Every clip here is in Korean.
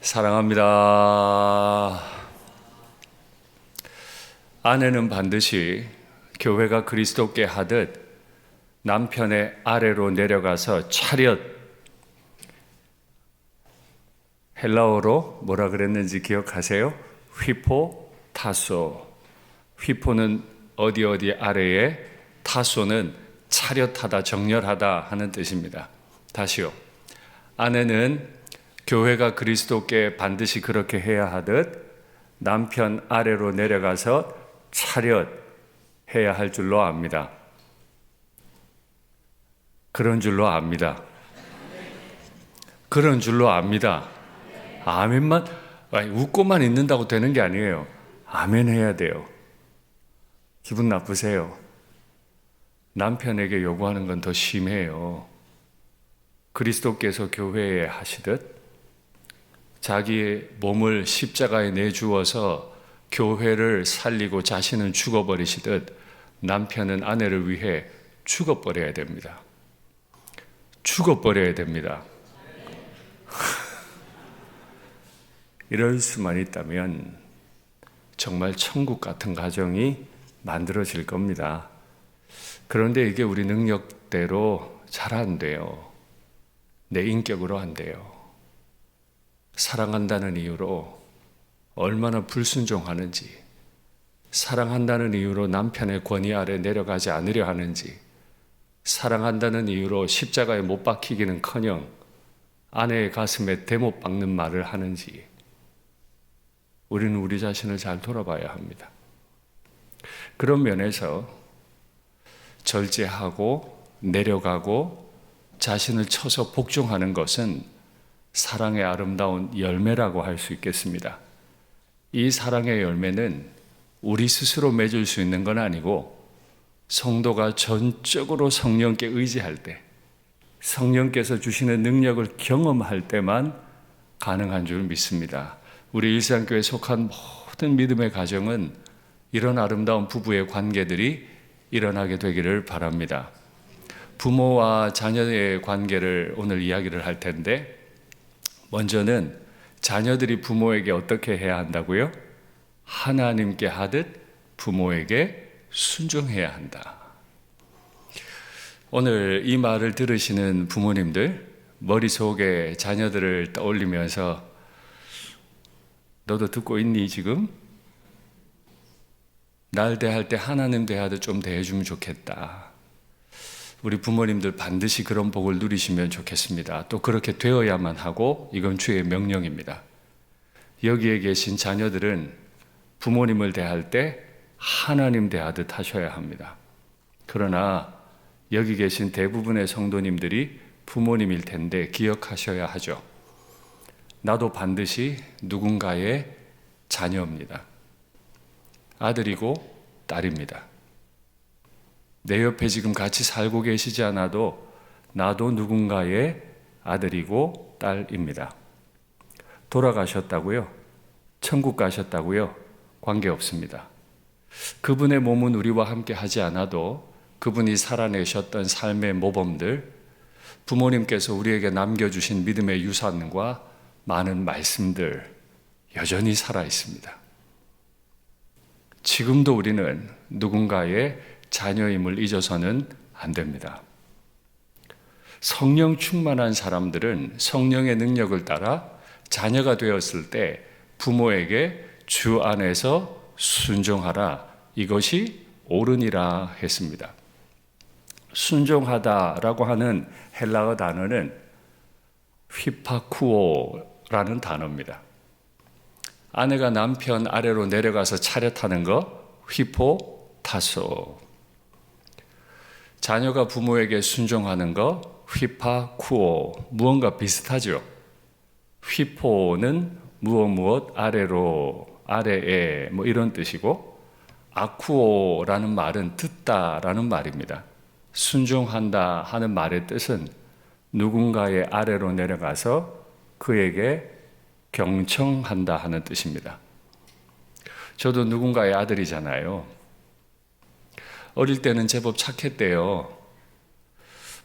사랑합니다. 아내는 반드시 교회가 그리스도께 하듯 남편의 아래로 내려가서 차렷, 헬라어로 뭐라 그랬는지 기억하세요? 휘포, 타소. 휘포는 어디 아래에, 타소는 차렷하다, 정렬하다 하는 뜻입니다. 다시요. 아내는 교회가 그리스도께 반드시 그렇게 해야 하듯 남편 아래로 내려가서 차렷해야 할 줄로 압니다. 그런 줄로 압니다. 그런 줄로 압니다. 아멘만, 웃고만 있는다고 되는 게 아니에요. 아멘 해야 돼요. 기분 나쁘세요? 남편에게 요구하는 건 더 심해요. 그리스도께서 교회에 하시듯 자기의 몸을 십자가에 내주어서 교회를 살리고 자신은 죽어버리시듯 남편은 아내를 위해 죽어버려야 됩니다. 죽어버려야 됩니다. 이럴 수만 있다면 정말 천국 같은 가정이 만들어질 겁니다. 그런데 이게 우리 능력대로 잘 안 돼요. 내 인격으로 안 돼요. 사랑한다는 이유로 얼마나 불순종하는지, 사랑한다는 이유로 남편의 권위 아래 내려가지 않으려 하는지, 사랑한다는 이유로 십자가에 못 박히기는커녕 아내의 가슴에 대못 박는 말을 하는지, 우리는 우리 자신을 잘 돌아봐야 합니다. 그런 면에서 절제하고 내려가고 자신을 쳐서 복종하는 것은 사랑의 아름다운 열매라고 할 수 있겠습니다. 이 사랑의 열매는 우리 스스로 맺을 수 있는 건 아니고 성도가 전적으로 성령께 의지할 때, 성령께서 주시는 능력을 경험할 때만 가능한 줄 믿습니다. 우리 일상교회에 속한 모든 믿음의 가정은 이런 아름다운 부부의 관계들이 일어나게 되기를 바랍니다. 부모와 자녀의 관계를 오늘 이야기를 할 텐데, 먼저는 자녀들이 부모에게 어떻게 해야 한다고요? 하나님께 하듯 부모에게 순종해야 한다. 오늘 이 말을 들으시는 부모님들, 머릿속에 자녀들을 떠올리면서 너도 듣고 있니 지금? 날 대할 때 하나님 대하듯 좀 대해주면 좋겠다. 우리 부모님들 반드시 그런 복을 누리시면 좋겠습니다. 또 그렇게 되어야만 하고 이건 주의 명령입니다. 여기에 계신 자녀들은 부모님을 대할 때 하나님 대하듯 하셔야 합니다. 그러나 여기 계신 대부분의 성도님들이 부모님일 텐데 기억하셔야 하죠. 나도 반드시 누군가의 자녀입니다. 아들이고 딸입니다. 내 옆에 지금 같이 살고 계시지 않아도 나도 누군가의 아들이고 딸입니다. 돌아가셨다고요? 천국 가셨다고요? 관계없습니다. 그분의 몸은 우리와 함께 하지 않아도 그분이 살아내셨던 삶의 모범들, 부모님께서 우리에게 남겨주신 믿음의 유산과 많은 말씀들 여전히 살아 있습니다. 지금도 우리는 누군가의 자녀임을 잊어서는 안 됩니다. 성령 충만한 사람들은 성령의 능력을 따라 자녀가 되었을 때 부모에게 주 안에서 순종하라. 이것이 옳으니라 했습니다. 순종하다라고 하는 헬라어 단어는 휘파쿠오라는 단어입니다. 아내가 남편 아래로 내려가서 차렷하는 거 휘포 타소. 자녀가 부모에게 순종하는 거 휘파쿠오. 무언가 비슷하죠. 휘포는 무엇 아래로, 아래에 뭐 이런 뜻이고, 아쿠오라는 말은 듣다라는 말입니다. 순종한다 하는 말의 뜻은 누군가의 아래로 내려가서 그에게 경청한다 하는 뜻입니다. 저도 누군가의 아들이잖아요. 어릴 때는 제법 착했대요.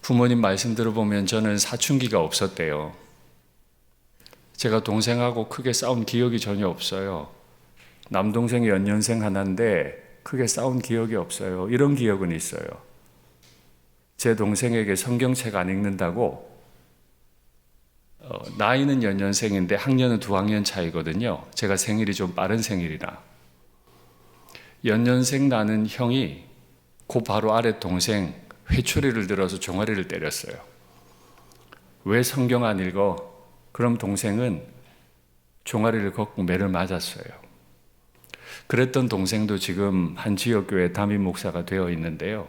부모님 말씀 들어보면 저는 사춘기가 없었대요. 제가 동생하고 크게 싸운 기억이 전혀 없어요. 남동생이 연년생 하나인데 크게 싸운 기억이 없어요. 이런 기억은 있어요. 제 동생에게 성경책 안 읽는다고, 나이는 연년생인데 학년은 2학년 차이거든요. 제가 생일이 좀 빠른 생일이라. 연년생 나는 형이 그 바로 아래 동생 회초리를 들어서 종아리를 때렸어요. 왜 성경 안 읽어? 그럼 동생은 종아리를 걷고 매를 맞았어요. 그랬던 동생도 지금 한 지역교회 담임 목사가 되어 있는데요.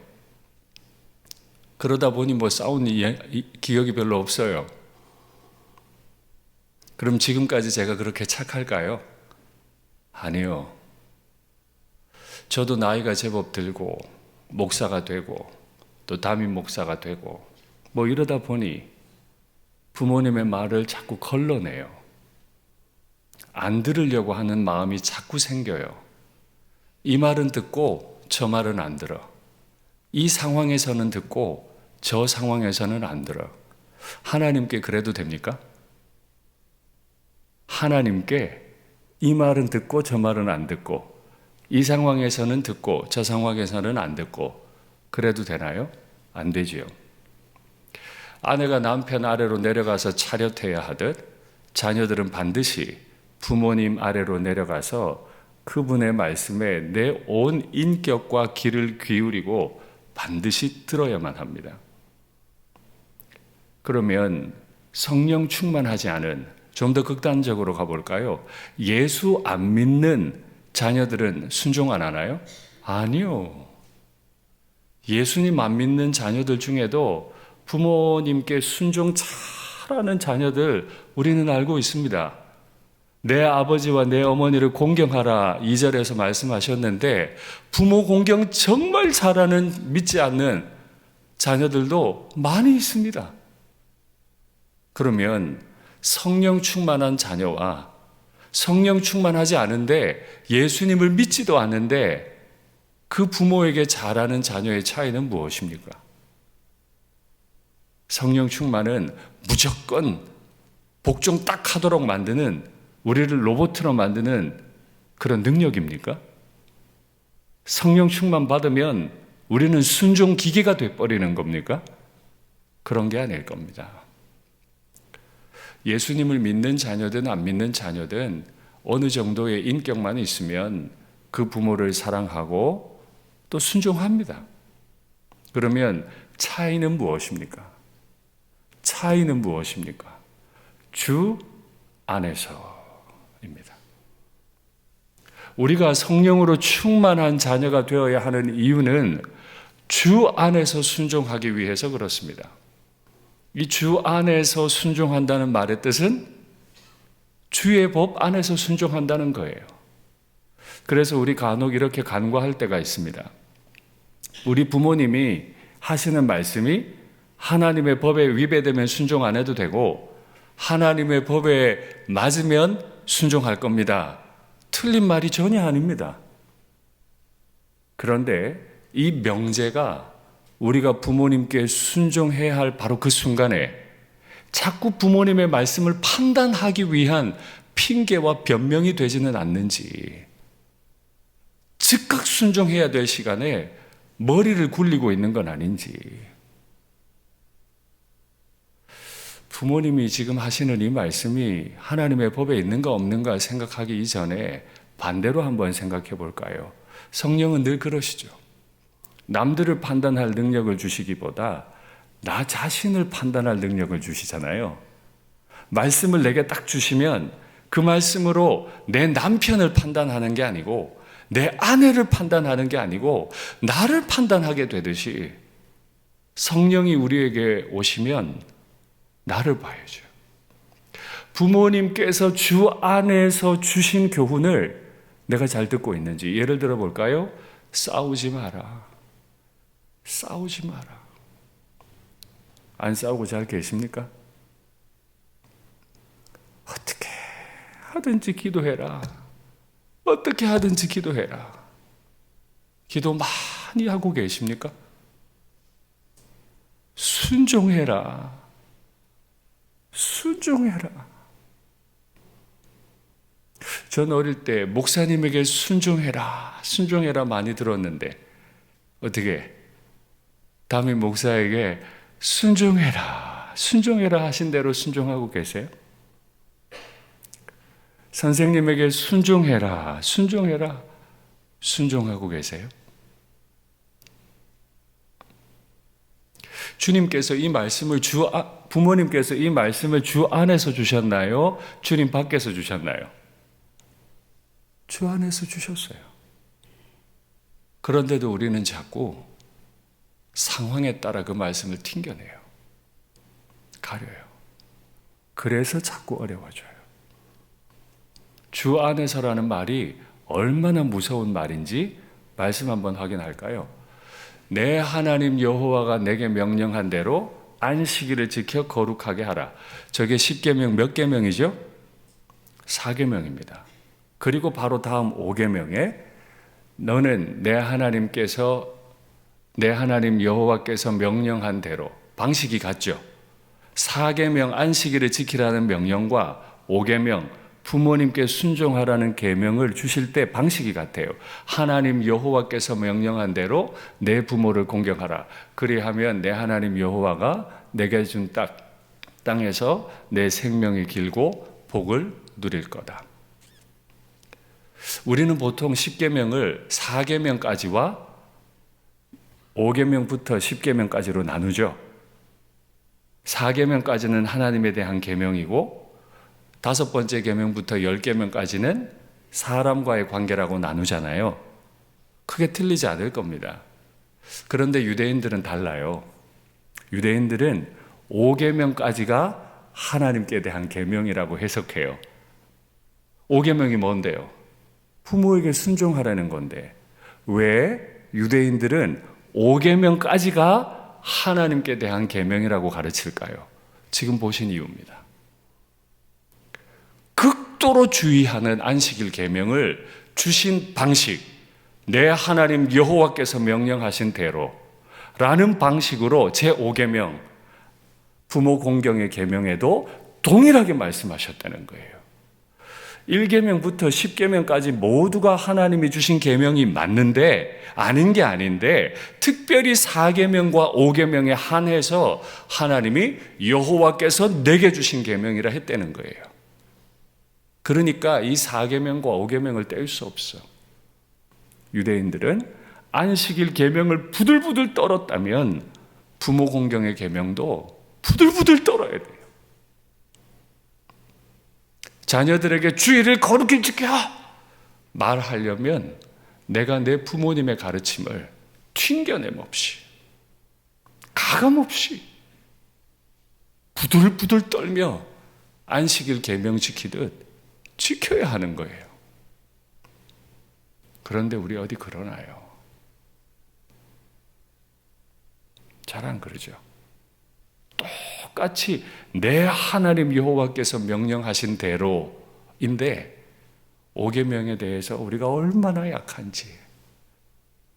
그러다 보니 싸운 기억이 별로 없어요. 그럼 지금까지 제가 그렇게 착할까요? 아니요. 저도 나이가 제법 들고 목사가 되고 또 담임 목사가 되고 이러다 보니 부모님의 말을 자꾸 걸러내요. 안 들으려고 하는 마음이 자꾸 생겨요. 이 말은 듣고 저 말은 안 들어. 이 상황에서는 듣고 저 상황에서는 안 들어. 하나님께 그래도 됩니까? 하나님께 이 말은 듣고 저 말은 안 듣고, 이 상황에서는 듣고 저 상황에서는 안 듣고 그래도 되나요? 안 되지요. 아내가 남편 아래로 내려가서 차렷해야 하듯 자녀들은 반드시 부모님 아래로 내려가서 그분의 말씀에 내 온 인격과 귀를 기울이고 반드시 들어야만 합니다. 그러면 성령 충만하지 않은, 좀 더 극단적으로 가볼까요? 예수 안 믿는 자녀들은 순종 안 하나요? 아니요. 예수님 안 믿는 자녀들 중에도 부모님께 순종 잘하는 자녀들 우리는 알고 있습니다. 내 아버지와 내 어머니를 공경하라 2절에서 말씀하셨는데 부모 공경 정말 잘하는 믿지 않는 자녀들도 많이 있습니다. 그러면 성령 충만한 자녀와 성령 충만하지 않은데 예수님을 믿지도 않는데 그 부모에게 잘하는 자녀의 차이는 무엇입니까? 성령 충만은 무조건 복종 딱 하도록 만드는, 우리를 로봇으로 만드는 그런 능력입니까? 성령 충만 받으면 우리는 순종 기계가 돼버리는 겁니까? 그런 게 아닐 겁니다. 예수님을 믿는 자녀든 안 믿는 자녀든 어느 정도의 인격만 있으면 그 부모를 사랑하고 또 순종합니다. 그러면 차이는 무엇입니까? 차이는 무엇입니까? 주 안에서입니다. 우리가 성령으로 충만한 자녀가 되어야 하는 이유는 주 안에서 순종하기 위해서 그렇습니다. 이 주 안에서 순종한다는 말의 뜻은 주의 법 안에서 순종한다는 거예요. 그래서 우리 간혹 이렇게 간과할 때가 있습니다. 우리 부모님이 하시는 말씀이 하나님의 법에 위배되면 순종 안 해도 되고 하나님의 법에 맞으면 순종할 겁니다. 틀린 말이 전혀 아닙니다. 그런데 이 명제가 우리가 부모님께 순종해야 할 바로 그 순간에 자꾸 부모님의 말씀을 판단하기 위한 핑계와 변명이 되지는 않는지, 즉각 순종해야 될 시간에 머리를 굴리고 있는 건 아닌지, 부모님이 지금 하시는 이 말씀이 하나님의 법에 있는가 없는가 생각하기 이전에 반대로 한번 생각해 볼까요? 성령은 늘 그러시죠. 남들을 판단할 능력을 주시기보다 나 자신을 판단할 능력을 주시잖아요. 말씀을 내게 딱 주시면 그 말씀으로 내 남편을 판단하는 게 아니고 내 아내를 판단하는 게 아니고 나를 판단하게 되듯이 성령이 우리에게 오시면 나를 봐야죠. 부모님께서 주 안에서 주신 교훈을 내가 잘 듣고 있는지, 예를 들어 볼까요? 싸우지 마라. 싸우지 마라. 안 싸우고 잘 계십니까? 어떻게 하든지 기도해라. 어떻게 하든지 기도해라. 기도 많이 하고 계십니까? 순종해라. 순종해라. 전 어릴 때 목사님에게 순종해라, 순종해라 많이 들었는데 어떻게 담임 목사에게 순종해라, 순종해라 하신 대로 순종하고 계세요? 선생님에게 순종해라, 순종해라, 순종하고 계세요? 주님께서 이 말씀을 부모님께서 이 말씀을 주 안에서 주셨나요? 주님 밖에서 주셨나요? 주 안에서 주셨어요. 그런데도 우리는 자꾸 상황에 따라 그 말씀을 튕겨내요. 가려요. 그래서 자꾸 어려워져요. 주 안에서라는 말이 얼마나 무서운 말인지 말씀 한번 확인할까요? 내 하나님 여호와가 내게 명령한 대로 안식일을 지켜 거룩하게 하라. 저게 10계명 몇 계명이죠? 4계명입니다. 그리고 바로 다음 5계명에 너는 내 하나님 여호와께서 명령한 대로 방식이 같죠. 4계명 안식일을 지키라는 명령과 5계명 부모님께 순종하라는 계명을 주실 때 방식이 같아요. 하나님 여호와께서 명령한 대로 내 부모를 공경하라. 그리하면 내 하나님 여호와가 내게 준 땅에서 내 생명이 길고 복을 누릴 거다. 우리는 보통 10계명을 4계명까지와 5계명부터 10계명까지로 나누죠. 4계명까지는 하나님에 대한 계명이고 5번째 계명부터 10계명까지는 사람과의 관계라고 나누잖아요. 크게 틀리지 않을 겁니다. 그런데 유대인들은 달라요. 유대인들은 5계명까지가 하나님께 대한 계명이라고 해석해요. 5계명이 뭔데요? 부모에게 순종하라는 건데 왜 유대인들은 5계명까지가 하나님께 대한 계명이라고 가르칠까요? 지금 보신 이유입니다. 극도로 주의하는 안식일 계명을 주신 방식, 내 하나님 여호와께서 명령하신 대로 라는 방식으로 제5계명 부모 공경의 계명에도 동일하게 말씀하셨다는 거예요. 1계명부터 10계명까지 모두가 하나님이 주신 계명이 맞는데 아닌 게 아닌데 특별히 4계명과 5계명에 한해서 하나님이 여호와께서 내게 주신 계명이라 했다는 거예요. 그러니까 이 4계명과 5계명을 뗄 수 없어. 유대인들은 안식일 계명을 부들부들 떨었다면 부모 공경의 계명도 부들부들 떨어야 돼요. 자녀들에게 주일을 거룩히 지켜 말하려면 내가 내 부모님의 가르침을 튕겨냄 없이 가감 없이 부들부들 떨며 안식일 계명 지키듯 지켜야 하는 거예요. 그런데 우리 어디 그러나요? 잘 안 그러죠. 똑같이 내 하나님 여호와께서 명령하신 대로인데 5계명에 대해서 우리가 얼마나 약한지,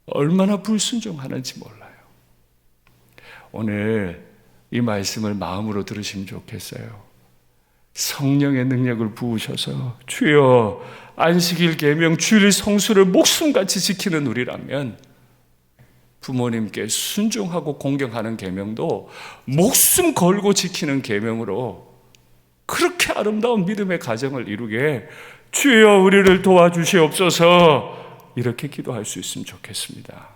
얼마나 불순종하는지 몰라요. 오늘 이 말씀을 마음으로 들으시면 좋겠어요. 성령의 능력을 부으셔서 주여 안식일 계명 주일 성수를 목숨같이 지키는 우리라면 부모님께 순종하고 공경하는 계명도 목숨 걸고 지키는 계명으로 그렇게 아름다운 믿음의 가정을 이루게 주여 우리를 도와주시옵소서 이렇게 기도할 수 있으면 좋겠습니다.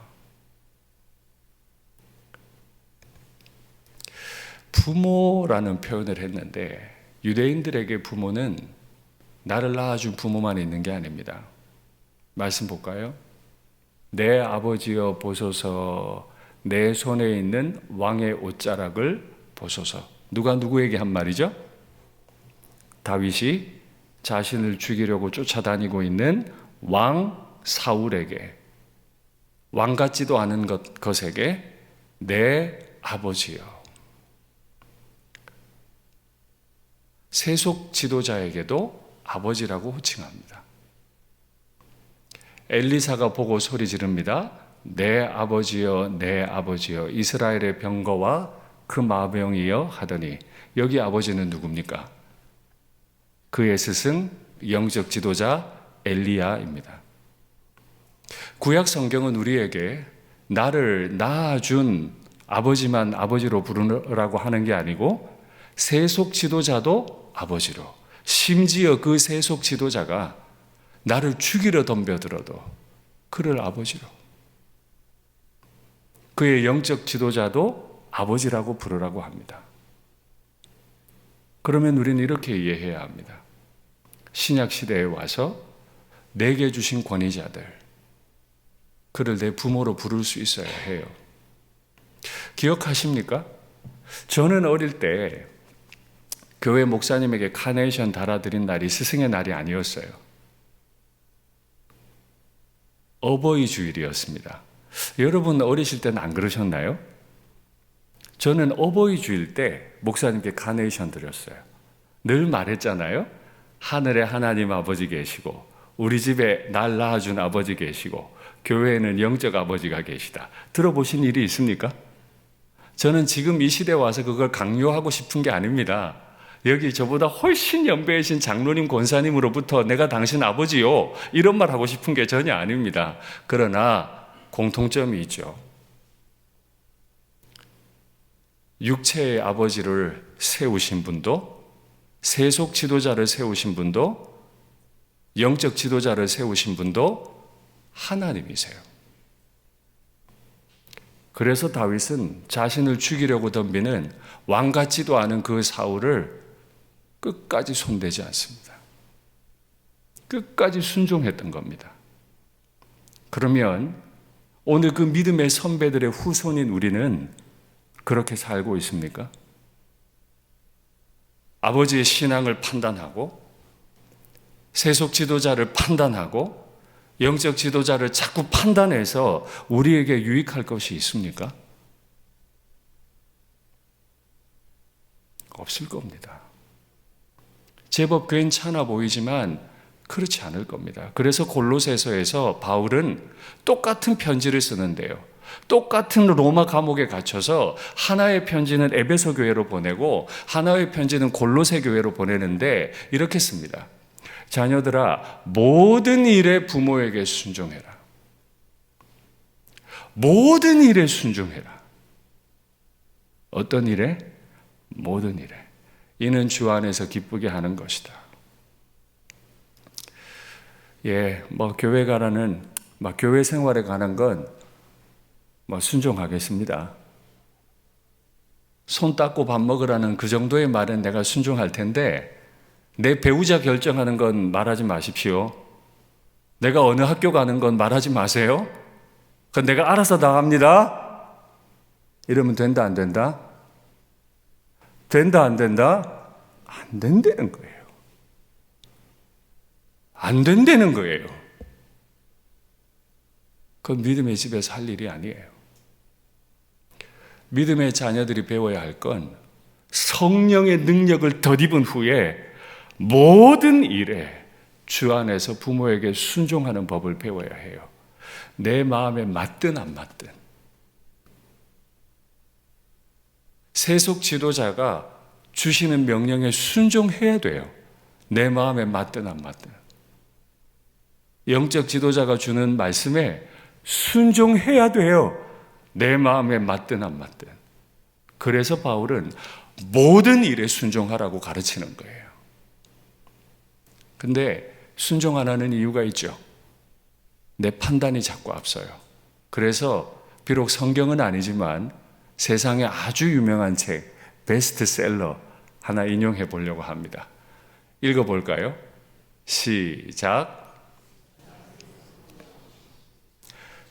부모라는 표현을 했는데 유대인들에게 부모는 나를 낳아준 부모만 있는 게 아닙니다. 말씀 볼까요? 내 아버지여 보소서 내 손에 있는 왕의 옷자락을 보소서. 누가 누구에게 한 말이죠? 다윗이 자신을 죽이려고 쫓아다니고 있는 왕 사울에게, 왕 같지도 않은 것에게 내 아버지여. 세속 지도자에게도 아버지라고 호칭합니다. 엘리사가 보고 소리 지릅니다. 내 아버지여 내 아버지여 이스라엘의 병거와 그 마병이여 하더니 여기 아버지는 누굽니까? 그의 스승 영적 지도자 엘리야입니다. 구약 성경은 우리에게 나를 낳아준 아버지만 아버지로 부르라고 하는 게 아니고 세속 지도자도 아버지로, 심지어 그 세속 지도자가 나를 죽이려 덤벼들어도 그를 아버지로, 그의 영적 지도자도 아버지라고 부르라고 합니다. 그러면 우리는 이렇게 이해해야 합니다. 신약 시대에 와서 내게 주신 권위자들, 그를 내 부모로 부를 수 있어야 해요. 기억하십니까? 저는 어릴 때 교회 목사님에게 카네이션 달아드린 날이 스승의 날이 아니었어요. 어버이 주일이었습니다. 여러분 어리실 때는 안 그러셨나요? 저는 어버이 주일 때 목사님께 카네이션 드렸어요. 늘 말했잖아요. 하늘에 하나님 아버지 계시고 우리 집에 날 낳아준 아버지 계시고 교회에는 영적 아버지가 계시다. 들어보신 일이 있습니까? 저는 지금 이 시대에 와서 그걸 강요하고 싶은 게 아닙니다. 여기 저보다 훨씬 연배이신 장로님 권사님으로부터 내가 당신 아버지요 이런 말 하고 싶은 게 전혀 아닙니다. 그러나 공통점이 있죠. 육체의 아버지를 세우신 분도, 세속 지도자를 세우신 분도, 영적 지도자를 세우신 분도 하나님이세요. 그래서 다윗은 자신을 죽이려고 덤비는 왕 같지도 않은 그 사울을 끝까지 손대지 않습니다. 끝까지 순종했던 겁니다. 그러면 오늘 그 믿음의 선배들의 후손인 우리는 그렇게 살고 있습니까? 아버지의 신앙을 판단하고 세속 지도자를 판단하고 영적 지도자를 자꾸 판단해서 우리에게 유익할 것이 있습니까? 없을 겁니다. 제법 괜찮아 보이지만 그렇지 않을 겁니다. 그래서 골로새서에서 바울은 똑같은 편지를 쓰는데요. 똑같은 로마 감옥에 갇혀서 하나의 편지는 에베소 교회로 보내고 하나의 편지는 골로새 교회로 보내는데 이렇게 씁니다. 자녀들아, 모든 일에 부모에게 순종해라. 모든 일에 순종해라. 어떤 일에? 모든 일에. 이는 주 안에서 기쁘게 하는 것이다. 교회 가라는, 교회 생활에 관한 건 순종하겠습니다. 손 닦고 밥 먹으라는 그 정도의 말은 내가 순종할 텐데, 내 배우자 결정하는 건 말하지 마십시오. 내가 어느 학교 가는 건 말하지 마세요. 그건 내가 알아서 나갑니다. 이러면 된다, 안 된다? 된다, 안 된다? 안 된다는 거예요. 안 된다는 거예요. 그건 믿음의 집에서 할 일이 아니에요. 믿음의 자녀들이 배워야 할 건 성령의 능력을 덧입은 후에 모든 일에 주 안에서 부모에게 순종하는 법을 배워야 해요. 내 마음에 맞든 안 맞든. 세속 지도자가 주시는 명령에 순종해야 돼요. 내 마음에 맞든 안 맞든. 영적 지도자가 주는 말씀에 순종해야 돼요. 내 마음에 맞든 안 맞든. 그래서 바울은 모든 일에 순종하라고 가르치는 거예요. 근데 순종 안 하는 이유가 있죠. 내 판단이 자꾸 앞서요. 그래서 비록 성경은 아니지만 세상에 아주 유명한 책, 베스트셀러 하나 인용해 보려고 합니다. 읽어볼까요? 시작.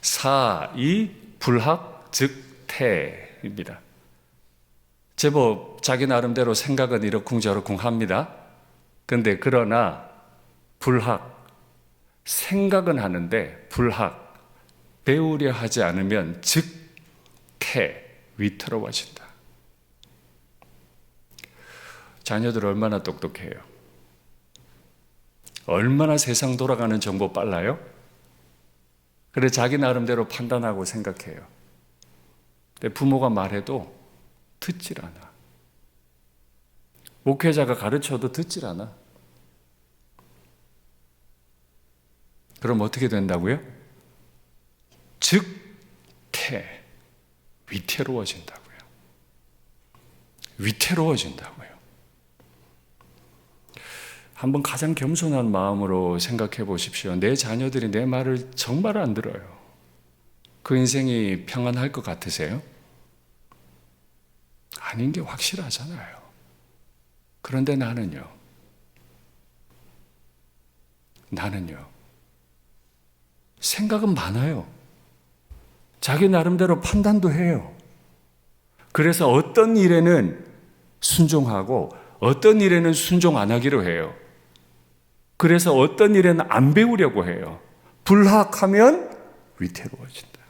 사이 불학 즉 태입니다. 제법 자기 나름대로 생각은 이러쿵저러쿵 합니다. 근데 그러나 불학, 생각은 하는데 불학, 배우려 하지 않으면 즉 태, 위태로워진다. 자녀들 얼마나 똑똑해요? 얼마나 세상 돌아가는 정보 빨라요? 그래 자기 나름대로 판단하고 생각해요. 근데 부모가 말해도 듣질 않아. 목회자가 가르쳐도 듣질 않아. 그럼 어떻게 된다고요? 즉태, 위태로워진다고요. 위태로워진다고요. 한번 가장 겸손한 마음으로 생각해 보십시오. 내 자녀들이 내 말을 정말 안 들어요. 그 인생이 평안할 것 같으세요? 아닌 게 확실하잖아요. 그런데 나는요, 생각은 많아요. 자기 나름대로 판단도 해요. 그래서 어떤 일에는 순종하고 어떤 일에는 순종 안 하기로 해요. 그래서 어떤 일에는 안 배우려고 해요. 불합하면 위태로워진다.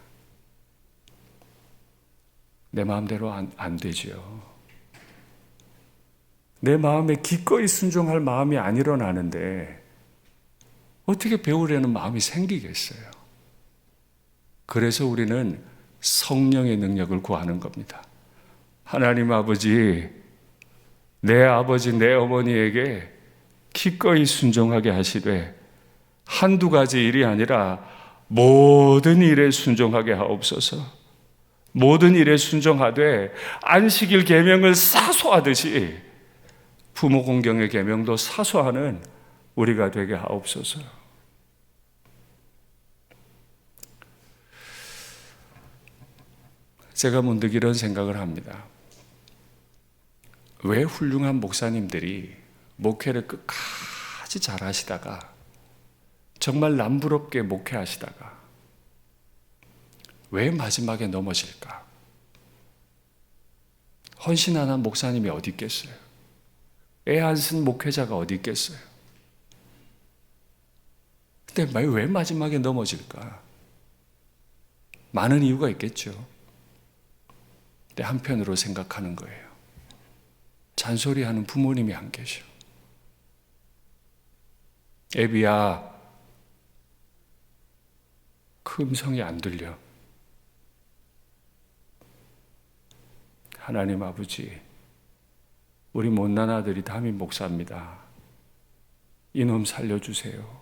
내 마음대로 안 되죠. 내 마음에 기꺼이 순종할 마음이 안 일어나는데 어떻게 배우려는 마음이 생기겠어요? 그래서 우리는 성령의 능력을 구하는 겁니다. 하나님 아버지, 내 아버지, 내 어머니에게 기꺼이 순종하게 하시되 한두 가지 일이 아니라 모든 일에 순종하게 하옵소서. 모든 일에 순종하되 안식일 계명을 사소하듯이 부모 공경의 계명도 사소하는 우리가 되게 하옵소서. 제가 문득 이런 생각을 합니다. 왜 훌륭한 목사님들이 목회를 끝까지 잘 하시다가 정말 남부럽게 목회하시다가 왜 마지막에 넘어질까? 헌신 안 한 목사님이 어디 있겠어요? 애 안 쓴 목회자가 어디 있겠어요? 근데 왜 마지막에 넘어질까? 많은 이유가 있겠죠. 근데 한편으로 생각하는 거예요. 잔소리하는 부모님이 안 계셔. 애비야, 그 음성이 안 들려. 하나님 아버지, 우리 못난 아들이 담임 목사입니다. 이놈 살려주세요.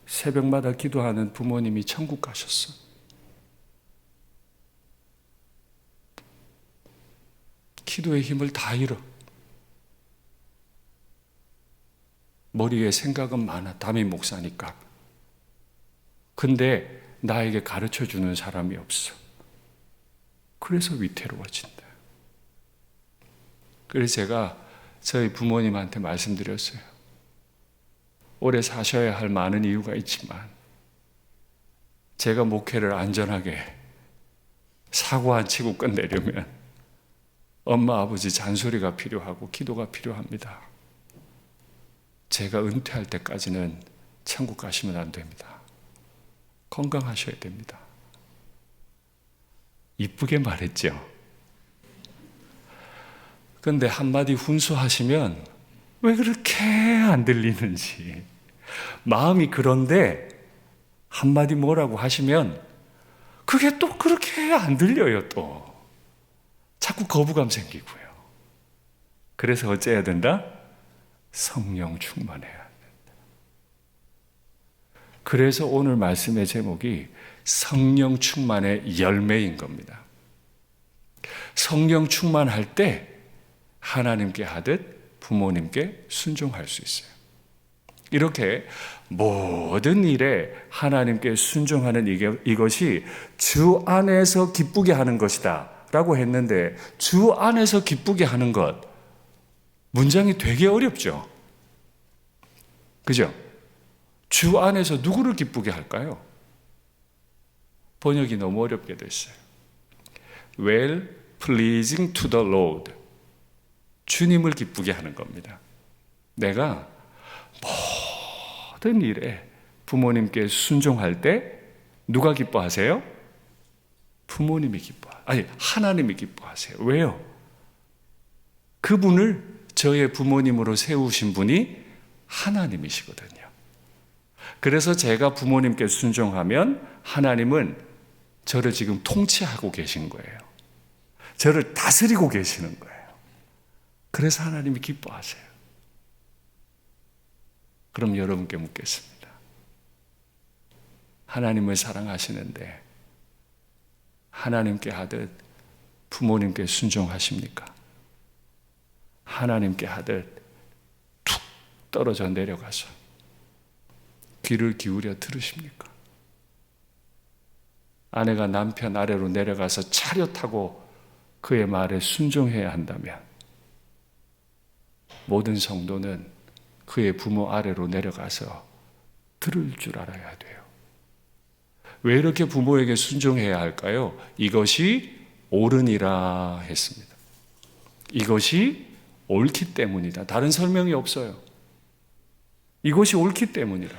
새벽마다 기도하는 부모님이 천국 가셨어. 기도의 힘을 다 잃어. 머리에 생각은 많아, 담임 목사니까. 근데 나에게 가르쳐주는 사람이 없어. 그래서 위태로워진다. 그래서 제가 저희 부모님한테 말씀드렸어요. 오래 사셔야 할 많은 이유가 있지만 제가 목회를 안전하게 사고 안 치고 끝내려면 엄마 아버지 잔소리가 필요하고 기도가 필요합니다. 제가 은퇴할 때까지는 천국 가시면 안 됩니다. 건강하셔야 됩니다. 이쁘게 말했죠. 그런데 한마디 훈수하시면 왜 그렇게 안 들리는지, 마음이 그런데 한마디 뭐라고 하시면 그게 또 그렇게 안 들려요. 또 자꾸 거부감 생기고요. 그래서 어째야 된다? 성령 충만해야 된다. 그래서 오늘 말씀의 제목이 성령 충만의 열매인 겁니다. 성령 충만할 때 하나님께 하듯 부모님께 순종할 수 있어요. 이렇게 모든 일에 하나님께 순종하는 이것이 주 안에서 기쁘게 하는 것이다 라고 했는데, 주 안에서 기쁘게 하는 것, 문장이 되게 어렵죠. 그죠? 주 안에서 누구를 기쁘게 할까요? 번역이 너무 어렵게 됐어요. Well pleasing to the Lord. 주님을 기쁘게 하는 겁니다. 내가 모든 일에 부모님께 순종할 때 누가 기뻐하세요? 부모님이 하나님이 기뻐하세요. 왜요? 그분을 저의 부모님으로 세우신 분이 하나님이시거든요. 그래서 제가 부모님께 순종하면 하나님은 저를 지금 통치하고 계신 거예요. 저를 다스리고 계시는 거예요. 그래서 하나님이 기뻐하세요. 그럼 여러분께 묻겠습니다. 하나님을 사랑하시는데 하나님께 하듯 부모님께 순종하십니까? 하나님께 하듯 툭 떨어져 내려가서 귀를 기울여 들으십니까? 아내가 남편 아래로 내려가서 차려 타고 그의 말에 순종해야 한다면 모든 성도는 그의 부모 아래로 내려가서 들을 줄 알아야 돼요. 왜 이렇게 부모에게 순종해야 할까요? 이것이 옳으니라 했습니다. 이것이 옳기 때문이다. 다른 설명이 없어요. 이것이 옳기 때문이라.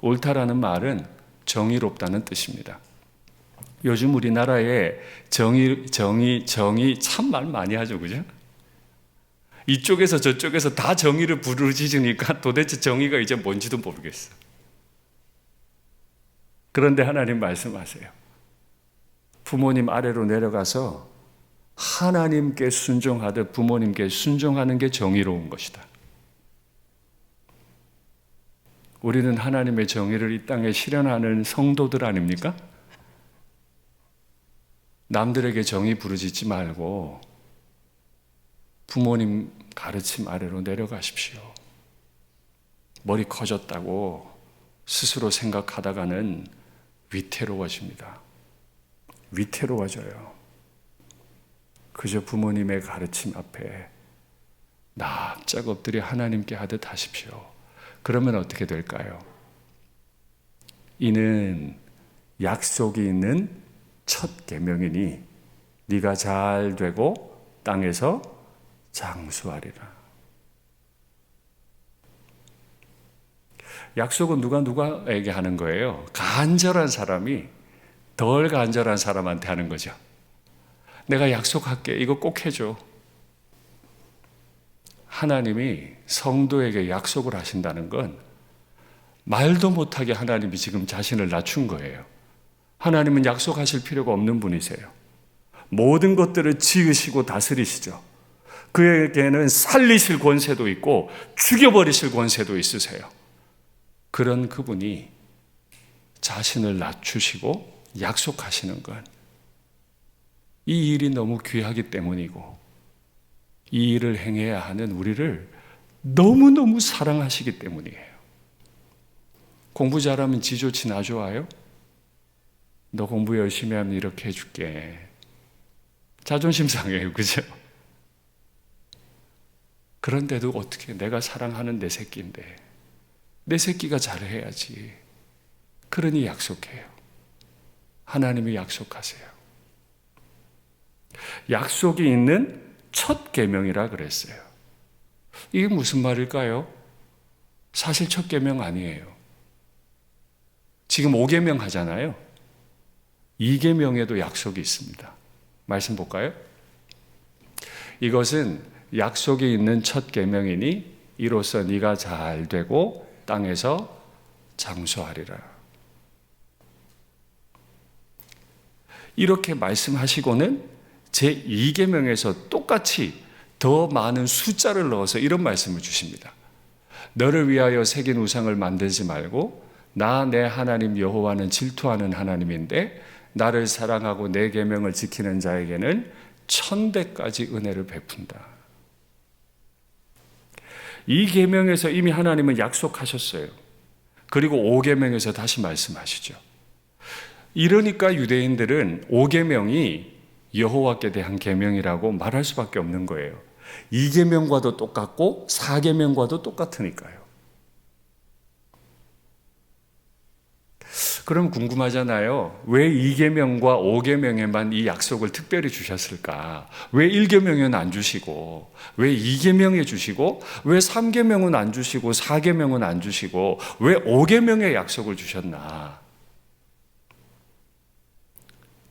옳다라는 말은 정의롭다는 뜻입니다. 요즘 우리나라에 정의 참 말 많이 하죠, 그죠? 이쪽에서 저쪽에서 다 정의를 부르짖으니까 도대체 정의가 이제 뭔지도 모르겠어. 그런데 하나님 말씀하세요. 부모님 아래로 내려가서 하나님께 순종하듯 부모님께 순종하는 게 정의로운 것이다. 우리는 하나님의 정의를 이 땅에 실현하는 성도들 아닙니까? 남들에게 정의 부르짖지 말고 부모님 가르침 아래로 내려가십시오. 머리 커졌다고 스스로 생각하다가는 위태로워집니다. 위태로워져요. 그저 부모님의 가르침 앞에 납작 엎드려 하나님께 하듯 하십시오. 그러면 어떻게 될까요? 이는 약속이 있는 첫 계명이니 네가 잘 되고 땅에서 장수하리라. 약속은 누가에게 하는 거예요? 간절한 사람이 덜 간절한 사람한테 하는 거죠. 내가 약속할게. 이거 꼭 해줘. 하나님이 성도에게 약속을 하신다는 건 말도 못하게 하나님이 지금 자신을 낮춘 거예요. 하나님은 약속하실 필요가 없는 분이세요. 모든 것들을 지으시고 다스리시죠. 그에게는 살리실 권세도 있고 죽여버리실 권세도 있으세요. 그런 그분이 자신을 낮추시고 약속하시는 건 이 일이 너무 귀하기 때문이고 이 일을 행해야 하는 우리를 너무너무 사랑하시기 때문이에요. 공부 잘하면 지 좋지 나 좋아요? 너 공부 열심히 하면 이렇게 해줄게. 자존심 상해요. 그죠? 그런데도 어떻게 내가 사랑하는 내 새끼인데 내 새끼가 잘해야지. 그러니 약속해요. 하나님이 약속하세요. 약속이 있는 첫 계명이라 그랬어요. 이게 무슨 말일까요? 사실 첫 계명 아니에요. 지금 5계명 하잖아요. 2계명에도 약속이 있습니다. 말씀 볼까요? 이것은 약속이 있는 첫 계명이니 이로써 네가 잘 되고 땅에서 장수하리라. 이렇게 말씀하시고는 제2계명에서 똑같이 더 많은 숫자를 넣어서 이런 말씀을 주십니다. 너를 위하여 새긴 우상을 만들지 말고 나 내 하나님 여호와는 질투하는 하나님인데 나를 사랑하고 내 계명을 지키는 자에게는 1000배까지 은혜를 베푼다. 이 계명에서 이미 하나님은 약속하셨어요. 그리고 5계명에서 다시 말씀하시죠. 이러니까 유대인들은 5계명이 여호와께 대한 계명이라고 말할 수밖에 없는 거예요. 2계명과도 똑같고 4계명과도 똑같으니까요. 그럼 궁금하잖아요. 왜 2계명과 5계명에만 이 약속을 특별히 주셨을까? 왜 1계명에는 안 주시고, 왜 2계명에 주시고, 왜 3계명은 안 주시고, 4계명은 안 주시고, 왜 5계명에 약속을 주셨나?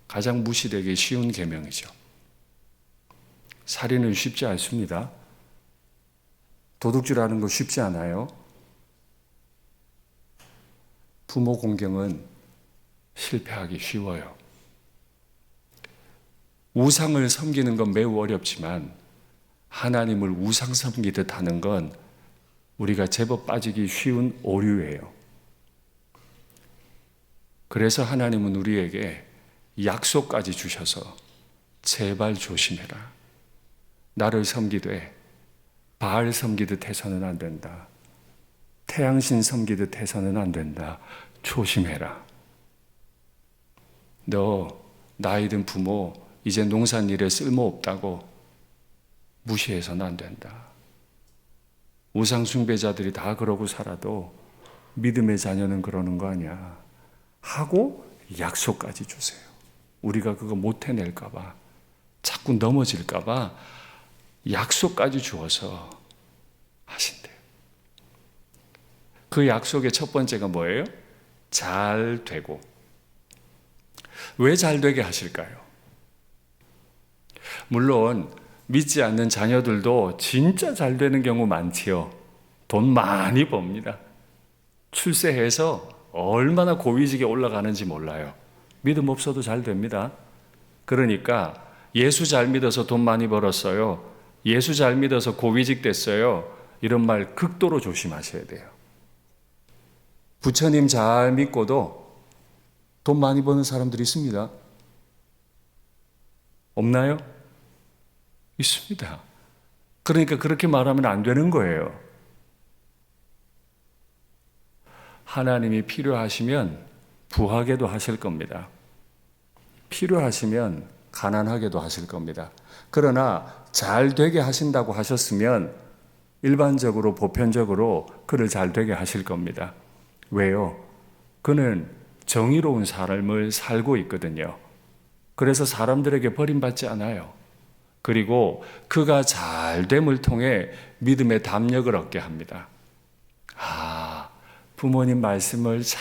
가장 무시되기 쉬운 계명이죠. 살인은 쉽지 않습니다. 도둑질하는 거 쉽지 않아요. 부모 공경은 실패하기 쉬워요. 우상을 섬기는 건 매우 어렵지만 하나님을 우상 섬기듯 하는 건 우리가 제법 빠지기 쉬운 오류예요. 그래서 하나님은 우리에게 약속까지 주셔서 제발 조심해라. 나를 섬기되 바알 섬기듯 해서는 안 된다. 태양신 섬기듯 해서는 안 된다. 조심해라. 너 나이 든 부모 이제 농산일에 쓸모없다고 무시해서는 안 된다. 우상 숭배자들이 다 그러고 살아도 믿음의 자녀는 그러는 거 아니야. 하고 약속까지 주세요. 우리가 그거 못 해낼까 봐, 자꾸 넘어질까 봐 약속까지 주어서 하신대요. 그 약속의 첫 번째가 뭐예요? 잘 되고. 왜 잘 되게 하실까요? 물론 믿지 않는 자녀들도 진짜 잘 되는 경우 많지요. 돈 많이 법니다. 출세해서 얼마나 고위직에 올라가는지 몰라요. 믿음 없어도 잘 됩니다. 그러니까 예수 잘 믿어서 돈 많이 벌었어요. 예수 잘 믿어서 고위직 됐어요. 이런 말 극도로 조심하셔야 돼요. 부처님 잘 믿고도 돈 많이 버는 사람들이 있습니다. 없나요? 있습니다. 그러니까 그렇게 말하면 안 되는 거예요. 하나님이 필요하시면 부하게도 하실 겁니다. 필요하시면 가난하게도 하실 겁니다. 그러나 잘 되게 하신다고 하셨으면 일반적으로 보편적으로 그를 잘 되게 하실 겁니다. 왜요? 그는 정의로운 삶을 살고 있거든요. 그래서 사람들에게 버림받지 않아요. 그리고 그가 잘됨을 통해 믿음의 담력을 얻게 합니다. 부모님 말씀을 잘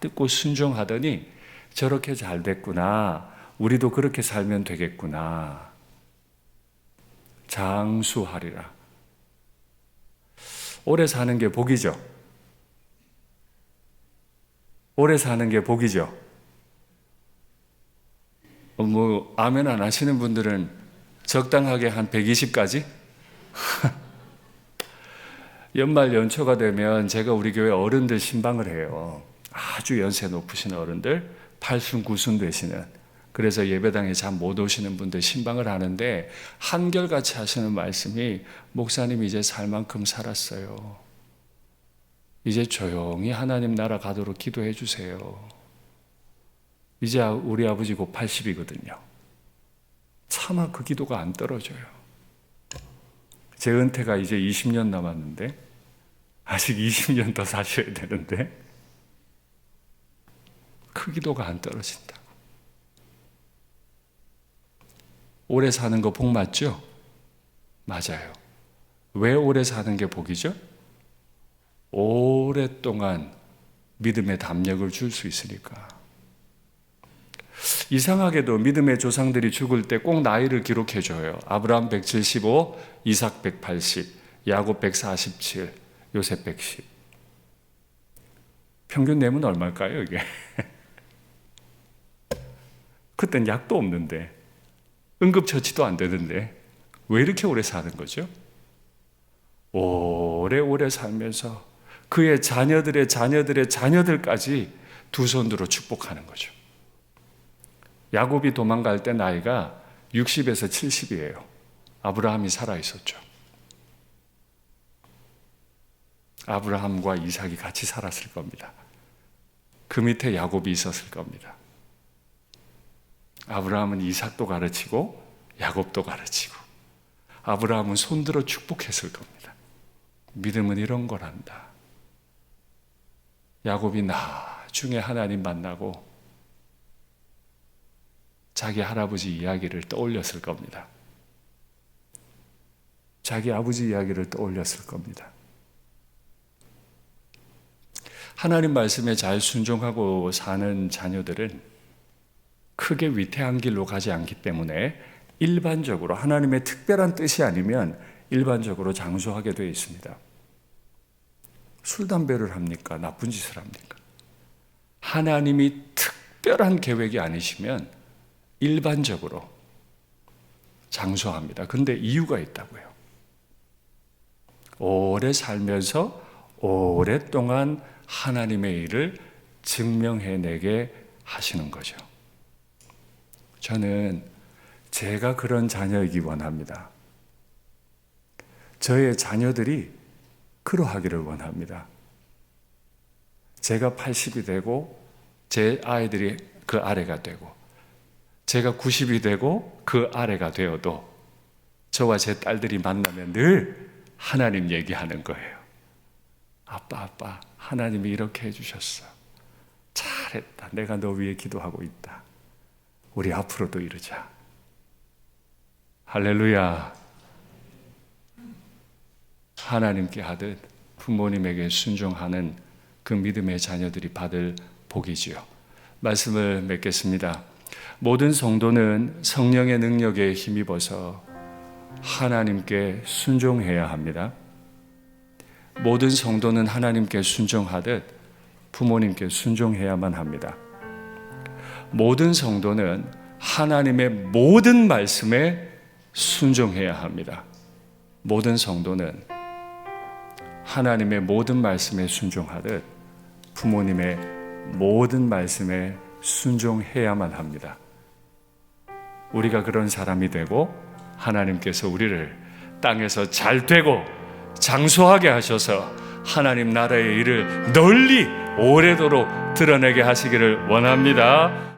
듣고 순종하더니 저렇게 잘 됐구나. 우리도 그렇게 살면 되겠구나. 장수하리라. 오래 사는 게 복이죠. 오래 사는 게 복이죠. 아멘 안 하시는 분들은 적당하게 한 120까지? 연말 연초가 되면 제가 우리 교회 어른들 신방을 해요. 아주 연세 높으신 어른들, 8순, 9순 되시는. 그래서 예배당에 잠 못 오시는 분들 신방을 하는데 한결같이 하시는 말씀이 목사님 이제 살 만큼 살았어요. 이제 조용히 하나님 나라 가도록 기도해 주세요. 이제 우리 아버지 곧 80이거든요. 차마 그 기도가 안 떨어져요. 제 은퇴가 이제 20년 남았는데 아직 20년 더 사셔야 되는데 그 기도가 안 떨어진다고. 오래 사는 거 복 맞죠? 맞아요. 왜 오래 사는 게 복이죠? 오랫동안 믿음의 담력을 줄 수 있으니까. 이상하게도 믿음의 조상들이 죽을 때 꼭 나이를 기록해줘요. 아브라함 175, 이삭 180, 야곱 147, 요셉 110. 평균 내면 얼마일까요, 이게? 그땐 약도 없는데, 응급처치도 안 되는데, 왜 이렇게 오래 사는 거죠? 오래오래 살면서 그의 자녀들의 자녀들의 자녀들까지 두 손으로 축복하는 거죠. 야곱이 도망갈 때 나이가 60에서 70이에요. 아브라함이 살아있었죠. 아브라함과 이삭이 같이 살았을 겁니다. 그 밑에 야곱이 있었을 겁니다. 아브라함은 이삭도 가르치고 야곱도 가르치고 아브라함은 손들어 축복했을 겁니다. 믿음은 이런 거란다. 야곱이 나중에 하나님 만나고 자기 할아버지 이야기를 떠올렸을 겁니다. 자기 아버지 이야기를 떠올렸을 겁니다. 하나님 말씀에 잘 순종하고 사는 자녀들은 크게 위태한 길로 가지 않기 때문에 일반적으로 하나님의 특별한 뜻이 아니면 일반적으로 장수하게 되어 있습니다. 술, 담배를 합니까? 나쁜 짓을 합니까? 하나님이 특별한 계획이 아니시면 일반적으로 장수합니다. 근데 이유가 있다고요. 오래 살면서 오랫동안 하나님의 일을 증명해내게 하시는 거죠. 저는 제가 그런 자녀이기 원합니다. 저의 자녀들이 그러하기를 원합니다. 제가 80이 되고 제 아이들이 그 아래가 되고 제가 90이 되고 그 아래가 되어도 저와 제 딸들이 만나면 늘 하나님 얘기하는 거예요. 아빠, 하나님이 이렇게 해주셨어. 잘했다. 내가 너 위해 기도하고 있다. 우리 앞으로도 이러자. 할렐루야. 하나님께 하듯 부모님에게 순종하는 그 믿음의 자녀들이 받을 복이지요. 말씀을 맺겠습니다. 모든 성도는 성령의 능력에 힘입어서 하나님께 순종해야 합니다. 모든 성도는 하나님께 순종하듯 부모님께 순종해야만 합니다. 모든 성도는 하나님의 모든 말씀에 순종해야 합니다. 모든 성도는 하나님의 모든 말씀에 순종하듯 부모님의 모든 말씀에 순종해야만 합니다. 우리가 그런 사람이 되고 하나님께서 우리를 땅에서 잘 되고 장수하게 하셔서 하나님 나라의 일을 널리 오래도록 드러내게 하시기를 원합니다.